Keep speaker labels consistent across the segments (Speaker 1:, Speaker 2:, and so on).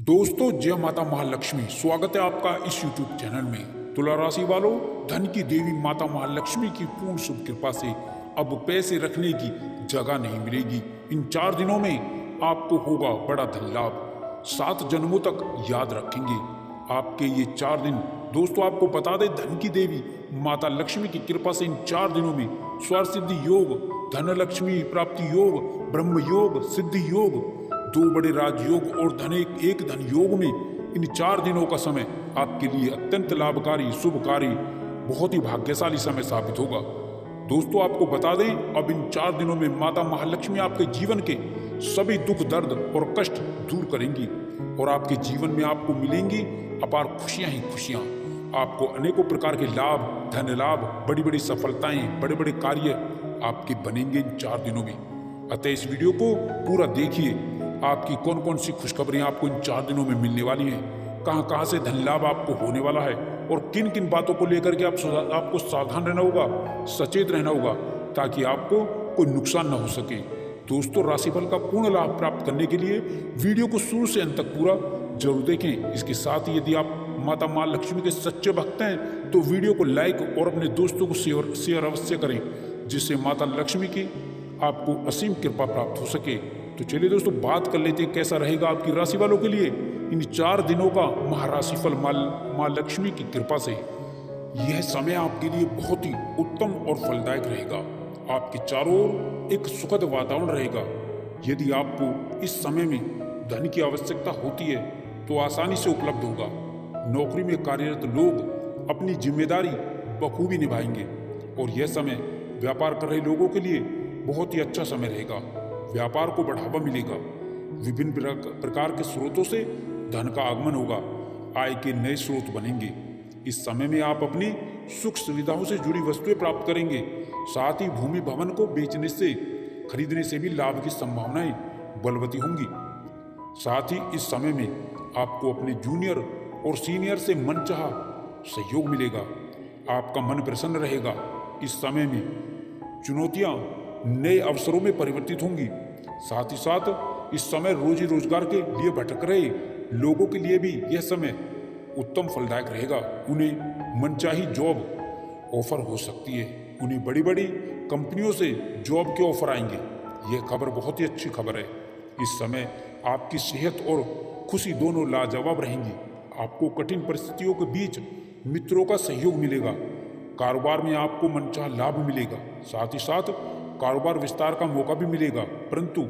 Speaker 1: दोस्तों, जय माता महालक्ष्मी। स्वागत है आपका इस YouTube चैनल में। तुला राशि वालों, धन की देवी माता महालक्ष्मी की पूर्ण शुभ कृपा से अब पैसे रखने की जगह नहीं मिलेगी। इन 4 दिनों में आपको होगा बड़ा धन लाभ। 7 जन्मों तक याद रखेंगे आपके ये 4 दिन। दोस्तों, आपको बता दें, धन की देवी माता लक्ष्मी की कृपा से इन 4 दिनों में स्वर सिद्धि योग, धन लक्ष्मी प्राप्ति योग, ब्रह्म योग, सिद्धि योग, 2 बड़े राजयोग और एक धन योग में इन 4 दिनों का समय आपके लिए अत्यंत लाभकारी, शुभकारी, बहुत ही भाग्यशाली समय साबित होगा। दोस्तों, आपको बता दें, अब इन 4 दिनों में माता महालक्ष्मी आपके जीवन के सभी दुख, दर्द और कष्ट दूर करेंगी और आपके जीवन में आपको मिलेंगी अपार खुशियां ही खुशियां। आपको अनेकों प्रकार के लाभ, धन लाभ, बड़ी बड़ी सफलताएं, बड़े बड़े कार्य आपके बनेंगे इन 4 दिनों में। अतः इस वीडियो को पूरा देखिए। आपकी कौन कौन सी खुशखबरियां आपको इन 4 दिनों में मिलने वाली हैं, कहां से धन लाभ आपको होने वाला है और किन किन बातों को लेकर के आपको सावधान रहना होगा, सचेत रहना होगा, ताकि आपको कोई नुकसान न हो सके। दोस्तों, राशिफल का पूर्ण लाभ प्राप्त करने के लिए वीडियो को शुरू से अंत तक पूरा जरूर देखें। इसके साथ ही यदि आप माता महालक्ष्मी के सच्चे भक्त हैं तो वीडियो को लाइक और अपने दोस्तों को शेयर अवश्य करें, जिससे माता लक्ष्मी की आपको असीम कृपा प्राप्त हो सके। तो चलिए दोस्तों, बात कर लेते हैं कैसा रहेगा आपकी राशि वालों के लिए इन 4 दिनों का महाराशिफल माँ लक्ष्मी की कृपा से। यह समय आपके लिए बहुत ही उत्तम और फलदायक रहेगा। आपके चारों ओर एक सुखद वातावरण रहेगा। यदि आपको इस समय में धन की आवश्यकता होती है तो आसानी से उपलब्ध होगा। नौकरी में कार्यरत लोग अपनी जिम्मेदारी बखूबी निभाएंगे और यह समय व्यापार कर रहे लोगों के लिए बहुत ही अच्छा समय रहेगा। व्यापार को बढ़ावा मिलेगा। विभिन्न प्रकार के स्रोतों से धन का आगमन होगा। आय के नए स्रोत बनेंगे। इस समय में आप अपनी सुख सुविधाओं से जुड़ी वस्तुएं प्राप्त करेंगे। साथ ही भूमि भवन को बेचने से, खरीदने से भी लाभ की संभावनाएं बलवती होंगी। साथ ही इस समय में आपको अपने जूनियर और सीनियर से मनचाहा सहयोग मिलेगा। आपका मन प्रसन्न रहेगा। इस समय में चुनौतियां नए अवसरों में परिवर्तित होंगी। साथ ही साथ इस समय रोजी रोजगार के लिए भटक रहे लोगों के लिए भी यह समय उत्तम फलदायक रहेगा। उन्हें मनचाही जॉब ऑफर हो सकती है। उन्हें बड़ी बड़ी कंपनियों से जॉब के ऑफर आएंगे। यह खबर बहुत ही अच्छी खबर है। इस समय आपकी सेहत और खुशी दोनों लाजवाब रहेंगी। आपको कठिन परिस्थितियों के बीच मित्रों का सहयोग मिलेगा। कारोबार में आपको मनचाहा लाभ मिलेगा। साथ ही साथ कारोबार विस्तार का मौका भी मिलेगा। परंतु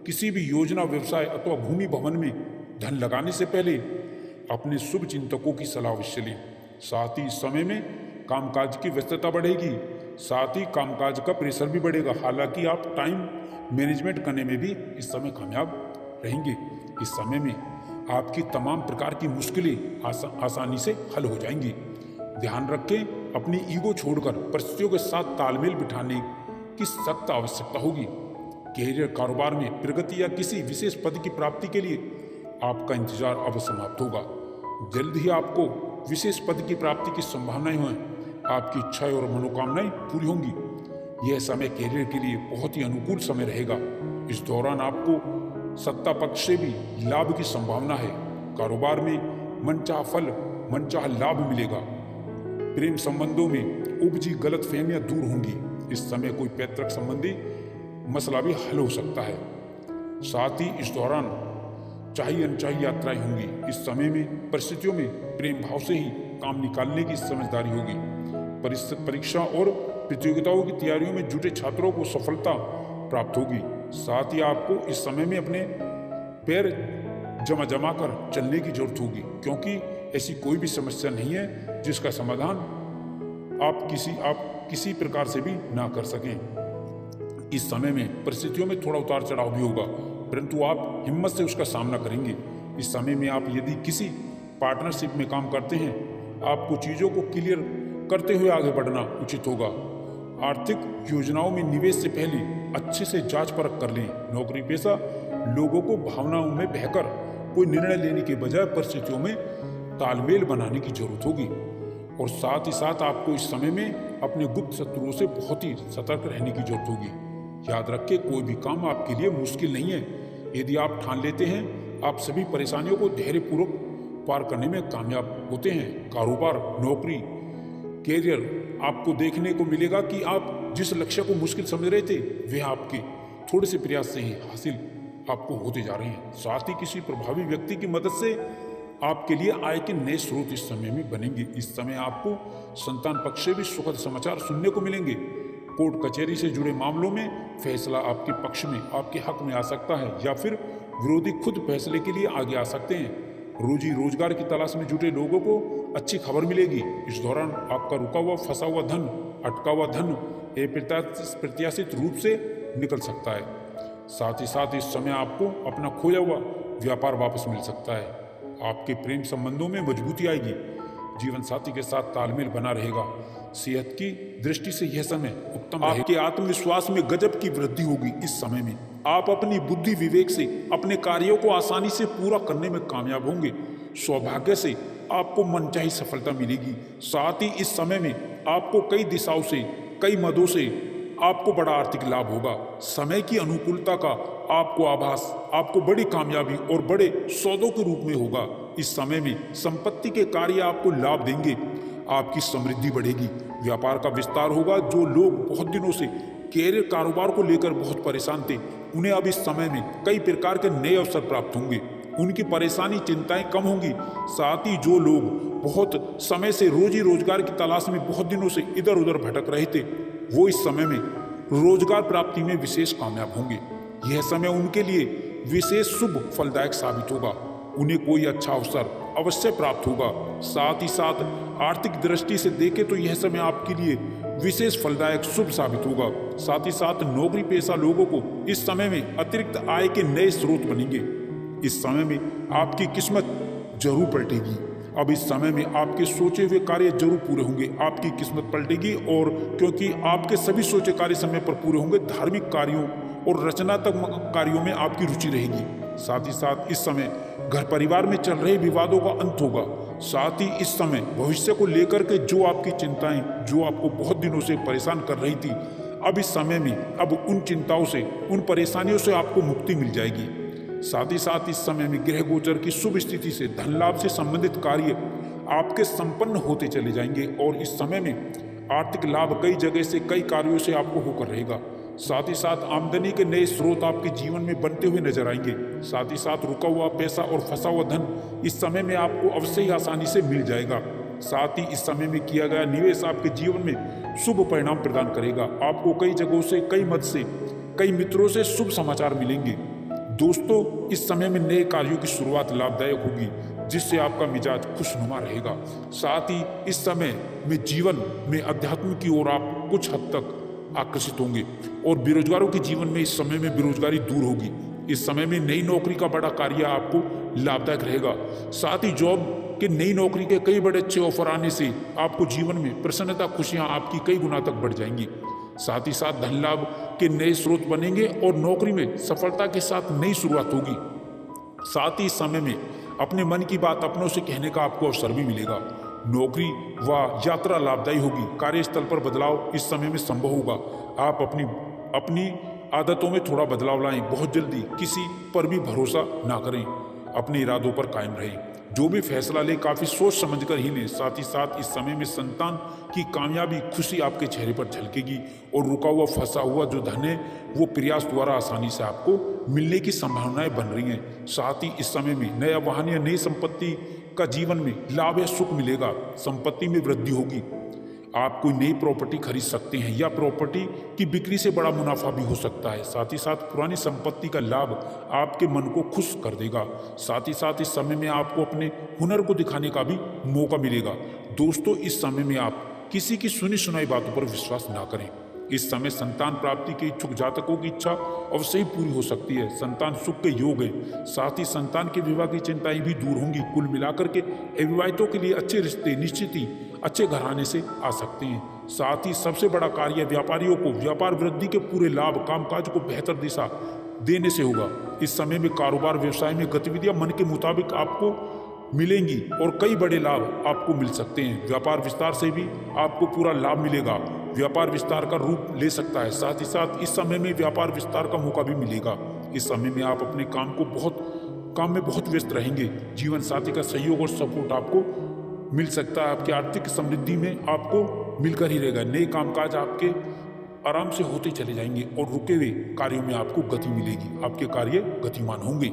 Speaker 1: किसी भी योजना, व्यवसाय अथवा भूमि भवन में धन लगाने से पहले अपने शुभ चिंतकों की सलाह अवश्य लें। साथ ही इस समय में कामकाज की व्यस्तता बढ़ेगी। साथ ही कामकाज का प्रेशर भी बढ़ेगा। हालांकि आप टाइम मैनेजमेंट करने में भी इस समय कामयाब रहेंगे। इस समय में आपकी तमाम प्रकार की मुश्किलें आसानी से हल हो जाएंगी। ध्यान रखें, अपनी ईगो छोड़कर परिस्थितियों के साथ तालमेल बिठाने की सख्त आवश्यकता होगी। कैरियर, कारोबार में प्रगति या किसी विशेष पद की प्राप्ति के लिए आपका इंतजार अब समाप्त होगा। जल्द ही आपको विशेष पद की प्राप्ति की संभावनाएं हैं। आपकी इच्छाएं और मनोकामनाएं पूरी होंगी। यह समय कैरियर के लिए बहुत ही अनुकूल समय रहेगा। इस दौरान आपको सत्ता पक्ष से भी लाभ की संभावना है। कारोबार में मनचाहा फल, मनचाहा लाभ मिलेगा। प्रेम संबंधों में उपजी गलतफहमियां दूर होंगी। इस समय कोई पैतृक संबंधी मसला भी हल हो सकता है। साथ ही इस दौरान चाही अनचाही यात्राएं होंगी। इस समय में परिस्थितियों में प्रेम भाव से ही काम निकालने की समझदारी होगी। परीक्षा और प्रतियोगिताओं की तैयारियों में जुटे छात्रों को सफलता प्राप्त होगी। साथ ही आपको इस समय में अपने पैर जमा कर चलने की जरूरत होगी, क्योंकि ऐसी कोई भी समस्या नहीं है जिसका समाधान आप किसी प्रकार से भी ना कर सकें। इस समय में परिस्थितियों में थोड़ा उतार चढ़ाव भी होगा, परंतु आप हिम्मत से उसका सामना करेंगे। इस समय में आप यदि किसी पार्टनरशिप में काम करते हैं, आपको चीज़ों को क्लियर करते हुए आगे बढ़ना उचित होगा। आर्थिक योजनाओं में निवेश से पहले अच्छे से जांच परख कर लें। नौकरी पेशा लोगों को भावनाओं में बहकर कोई निर्णय लेने के बजाय परिस्थितियों में तालमेल बनाने की जरूरत होगी। और साथ ही साथ आपको इस समय में अपने गुप्त शत्रुओं से बहुत ही सतर्क रहने की जरूरत होगी। याद रखें, कोई भी काम आपके लिए मुश्किल नहीं है। यदि आप ठान लेते हैं आप सभी परेशानियों को धैर्यपूर्वक पार करने में कामयाब होते हैं। कारोबार, नौकरी, कैरियर, आपको देखने को मिलेगा कि आप जिस लक्ष्य को मुश्किल समझ रहे थे वह आपके थोड़े से प्रयास से ही हासिल आपको होते जा रहे हैं। साथ ही किसी प्रभावी व्यक्ति की मदद से आपके लिए आय के नए स्रोत इस समय में बनेंगे। इस समय आपको संतान पक्ष से भी सुखद समाचार सुनने को मिलेंगे। कोर्ट कचहरी से जुड़े मामलों में फैसला आपके पक्ष में, आपके हक में आ सकता है, या फिर विरोधी खुद फैसले के लिए आगे आ सकते हैं। रोजी रोजगार की तलाश में जुटे लोगों को अच्छी खबर मिलेगी। इस दौरान आपका रुका हुआ, फंसा हुआ धन, अटका हुआ धन अप्रत्याशित रूप से निकल सकता है। साथ ही साथ इस समय आपको अपना खोया हुआ व्यापार वापस मिल सकता है। आपके प्रेम संबंधों में मजबूती आएगी। जीवन साथी के साथ तालमेल बना रहेगा। सेहत की दृष्टि से यह समय उत्तम है। आपके आत्मविश्वास में गजब की वृद्धि होगी। इस समय में आप अपनी बुद्धि विवेक से अपने कार्यों को आसानी से पूरा करने में कामयाब होंगे। सौभाग्य से आपको मनचाही सफलता मिलेगी। साथ ही इस समय में आपको कई दिशाओं से, कई मदों से आपको बड़ा आर्थिक लाभ होगा। समय की अनुकूलता का आपको आभास आपको बड़ी कामयाबी और बड़े सौदों के रूप में होगा। इस समय में संपत्ति के कार्य आपको लाभ देंगे। आपकी समृद्धि बढ़ेगी। व्यापार का विस्तार होगा। जो लोग बहुत दिनों से कैरियर, कारोबार को लेकर बहुत परेशान थे, उन्हें अब इस समय में कई प्रकार के नए अवसर प्राप्त होंगे। उनकी परेशानी, चिंताएं कम होंगी। साथ ही जो लोग बहुत समय से रोजी रोजगार की तलाश में बहुत दिनों से इधर उधर भटक रहे थे, वो इस समय में रोजगार प्राप्ति में विशेष कामयाब होंगे। यह समय उनके लिए विशेष शुभ फलदायक साबित होगा। उन्हें कोई अच्छा अवसर अवश्य प्राप्त होगा। साथ ही साथ आर्थिक दृष्टि से देखें तो यह समय आपके लिए विशेष फलदायक शुभ साबित होगा। साथ ही साथ नौकरी पेशा लोगों को इस समय में अतिरिक्त आय के नए स्रोत बनेंगे। इस समय में आपकी किस्मत जरूर पलटेगी। अब इस समय में आपके सोचे हुए कार्य जरूर पूरे होंगे। आपकी किस्मत पलटेगी, और क्योंकि आपके सभी सोचे कार्य समय पर पूरे होंगे, धार्मिक कार्यों और रचनात्मक कार्यों में आपकी रुचि रहेगी। साथ ही साथ इस समय घर परिवार में चल रहे विवादों का अंत होगा। साथ ही इस समय भविष्य को लेकर के जो आपकी चिंताएं, जो आपको बहुत दिनों से परेशान कर रही थी, अब इस समय में अब उन चिंताओं से, उन परेशानियों से आपको मुक्ति मिल जाएगी। साथ ही साथ इस समय में ग्रह गोचर की शुभ स्थिति से धन लाभ से संबंधित कार्य आपके संपन्न होते चले जाएंगे, और इस समय में आर्थिक लाभ कई जगह से, कई कार्यों से आपको होकर रहेगा। साथ ही साथ आमदनी के नए स्रोत आपके जीवन में बनते हुए नजर आएंगे। साथ ही साथ रुका हुआ पैसा और फंसा हुआ धन इस समय में आपको अवश्य ही आसानी से मिल जाएगा। साथ ही इस समय में किया गया निवेश आपके जीवन में शुभ परिणाम प्रदान करेगा। आपको कई जगहों से, कई मत से, कई मित्रों से शुभ समाचार मिलेंगे। दोस्तों, इस समय में नए कार्यों की शुरुआत लाभदायक होगी, जिससे आपका मिजाज खुशनुमा रहेगा। साथ ही इस समय में जीवन में अध्यात्म की ओर आप कुछ हद तक आकर्षित होंगे, और बेरोजगारों के जीवन में इस समय में बेरोजगारी दूर होगी। इस समय में नई नौकरी का बड़ा कार्य आपको लाभदायक रहेगा। साथ ही जॉब के, नई नौकरी के कई बड़े अच्छे ऑफर आने से आपको जीवन में प्रसन्नता, खुशियां आपकी कई गुना तक बढ़ जाएंगी। साथ ही साथ धन लाभ के नए स्रोत बनेंगे, और नौकरी में सफलता के साथ नई शुरुआत होगी। साथ ही इस समय में अपने मन की बात अपनों से कहने का आपको अवसर भी मिलेगा। नौकरी व यात्रा लाभदायी होगी। कार्यस्थल पर बदलाव इस समय में संभव होगा। आप अपनी आदतों में थोड़ा बदलाव लाएं। बहुत जल्दी किसी पर भी भरोसा ना करें। अपने इरादों पर कायम रहें। जो भी फैसला ले काफी सोच समझकर ही लें। साथ ही साथ इस समय में संतान की कामयाबी, खुशी आपके चेहरे पर झलकेगी, और रुका हुआ, फंसा हुआ जो धन है वो प्रयास द्वारा आसानी से आपको मिलने की संभावनाएं बन रही हैं। साथ ही इस समय में नया वाहन या नई संपत्ति का जीवन में लाभ या सुख मिलेगा। संपत्ति में वृद्धि होगी। आप कोई नई प्रॉपर्टी खरीद सकते हैं, या प्रॉपर्टी की बिक्री से बड़ा मुनाफा भी हो सकता है। साथ ही साथ पुरानी संपत्ति का लाभ आपके मन को खुश कर देगा। साथ ही साथ इस समय में आपको अपने हुनर को दिखाने का भी मौका मिलेगा। दोस्तों, इस समय में आप किसी की सुनी सुनाई बातों पर विश्वास ना करें। इस समय संतान प्राप्ति के इच्छुक जातकों की इच्छा अवश्य ही पूरी हो सकती है। संतान सुख के योग है। साथ ही संतान के विवाह की चिंताएं भी दूर होंगी। कुल मिलाकर के अविवाहितों के लिए अच्छे रिश्ते निश्चित ही अच्छे घराने से आ सकते हैं। साथ ही सबसे बड़ा कार्य व्यापारियों को व्यापार वृद्धि के पूरे लाभ, कामकाज को बेहतर दिशा देने से होगा। इस समय में कारोबार, व्यवसाय में गतिविधियां मन के मुताबिक आपको मिलेंगी, और कई बड़े लाभ आपको मिल सकते हैं। व्यापार विस्तार से भी आपको पूरा लाभ मिलेगा। व्यापार विस्तार का रूप ले सकता है। साथ ही साथ इस समय में व्यापार विस्तार का मौका भी मिलेगा। इस समय में आप अपने काम को बहुत काम में बहुत व्यस्त रहेंगे। जीवन साथी का सहयोग और सपोर्ट आपको मिल सकता है। आपकी आर्थिक समृद्धि में आपको मिलकर ही रहेगा। नए कामकाज आपके आराम से होते चले जाएंगे और रुके हुए कार्यों में आपको गति मिलेगी। आपके कार्य गतिमान होंगे।